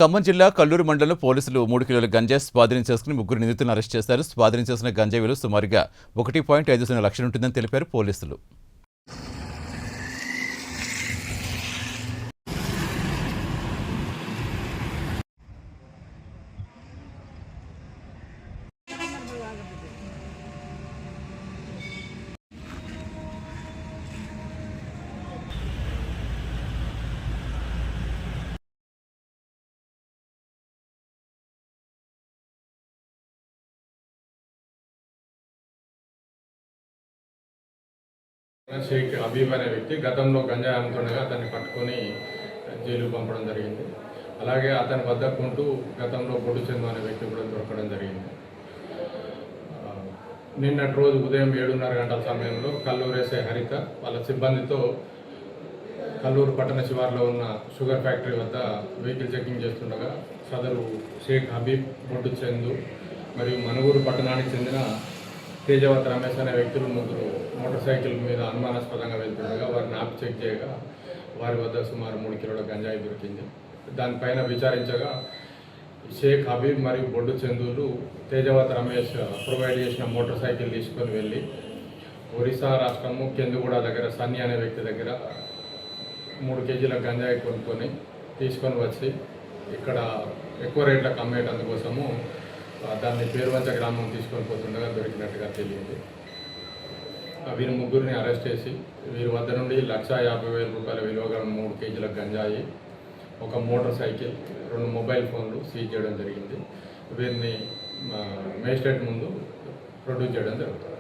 ఖమ్మం జిల్లా కల్లూరు మండలంలో పోలీసులు 3 కిలోల గంజాయి స్వాధీనం చేసుకుని 3 నిందితులను అరెస్ట్ చేశారు. స్వాధీనం చేసిన గంజాయి విలువ సుమారుగా 1.50 లక్షలు ఉంటుందని తెలిపారు పోలీసులు. షేక్ హబీబ్ అనే వ్యక్తి గతంలో గంజాయి అమ్ముతుండగా అతన్ని పట్టుకొని జైలు పంపడం జరిగింది. అలాగే అతని వద్దకు ఉంటూ గతంలో బొడ్డు చందు అనే వ్యక్తి కూడా దొరకడం జరిగింది. నిన్నటి రోజు ఉదయం 7:30 గంటల సమయంలో కల్లూరు ఎస్ఐ హరిత వాళ్ళ సిబ్బందితో కల్లూరు పట్టణ శివార్లో ఉన్న షుగర్ ఫ్యాక్టరీ వద్ద వెహికల్ చెకింగ్ చేస్తుండగా సదరు షేక్ హబీబ్, బొడ్డు చందు మరియు మనుగూరు పట్టణానికి చెందిన తేజవత్ రమేష్ అనే వ్యక్తులు 3 మోటార్ సైకిల్ మీద అనుమానాస్పదంగా వెళ్తుండగా వారిని ఆపి చెక్ చేయగా వారి వద్ద సుమారు 3 కిలోల గంజాయి దొరికింది. దానిపైన విచారించగా షేక్ హబీబ్ మరియు బొడ్డు చందులు తేజవత్ రమేష్ ప్రొవైడ్ చేసిన మోటార్ సైకిల్ తీసుకొని వెళ్ళి ఒరిస్సా రాష్ట్రము కెందుగూడ దగ్గర సన్నీ అనే వ్యక్తి దగ్గర 3 కేజీల గంజాయి కొనుక్కొని తీసుకొని వచ్చి ఇక్కడ ఎక్కువ రేట్లకు అమ్మేటందుకోసము దాన్ని పేరువంచ గ్రామం తీసుకొని పోతుండగా దొరికినట్టుగా తెలియదు. వీరి 3 అరెస్ట్ చేసి వీరి వద్ద నుండి 1,50,000 రూపాయల విలువ గల 3 కేజీల గంజాయి, ఒక మోటార్ సైకిల్, 2 మొబైల్ ఫోన్లు సీజ్ చేయడం జరిగింది. వీరిని మేజిస్ట్రేట్ ముందు ప్రొడ్యూస్ చేయడం జరుగుతుంది.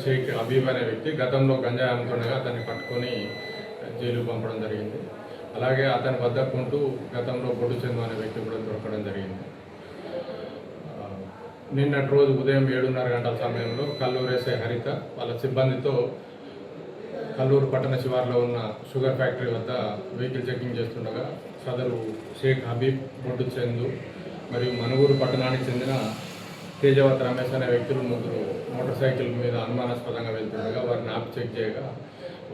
షేక్ హబీబ్ అనే వ్యక్తి గతంలో గంజాయి అమ్ముతుండగా అతన్ని పట్టుకొని జైలు పంపడం జరిగింది. అలాగే అతని వద్దకు ఉంటూ గతంలో బొడ్డు చందు అనే వ్యక్తి కూడా దొరకడం జరిగింది. నిన్నటి రోజు ఉదయం 7:30 గంటల సమయంలో కల్లూరు ఎస్ఐ హరిత వాళ్ళ సిబ్బందితో కల్లూరు పట్టణ శివార్లో ఉన్న షుగర్ ఫ్యాక్టరీ వద్ద వెహికల్ చెకింగ్ చేస్తుండగా సదరు షేక్ హబీబ్, బొడ్డు చందు మరియు మనుగూరు పట్టణానికి చెందిన తేజవత్ రమేష్ అనే వ్యక్తులు 3 మోటార్ సైకిల్ మీద అనుమానాస్పదంగా వెళ్తుండగా వారిని ఆపి చెక్ చేయగా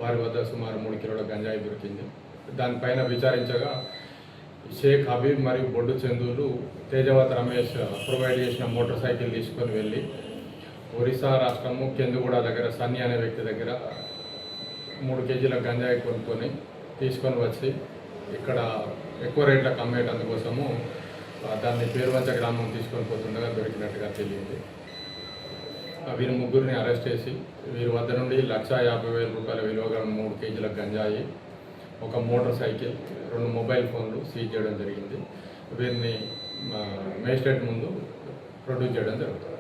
వారి వద్ద సుమారు 3 కిలోల గంజాయి దొరికింది. దానిపైన విచారించగా షేక్ హబీబ్ మరియు బొడ్డు చందులు తేజవత్ రమేష్ ప్రొవైడ్ చేసిన మోటార్ సైకిల్ తీసుకొని వెళ్ళి ఒరిస్సా రాష్ట్రము కెందుగూడ దగ్గర సన్నీ అనే వ్యక్తి దగ్గర 3 కేజీల గంజాయి కొనుక్కొని తీసుకొని వచ్చి ఇక్కడ ఎక్కువ రేట్లకు అమ్మేటందుకోసము దాన్ని పేరువంచ గ్రామం తీసుకొని పోతుండగా దొరికినట్టుగా తెలియదు. వీరి 3 అరెస్ట్ చేసి వీరి వద్ద నుండి 1,50,000 రూపాయల విలువ గల 3 కేజీల గంజాయి, ఒక మోటార్ సైకిల్, 2 మొబైల్ ఫోన్లు సీజ్ చేయడం జరిగింది. వీరిని మేజిస్ట్రేట్ ముందు ప్రొడ్యూస్ చేయడం జరుగుతుంది.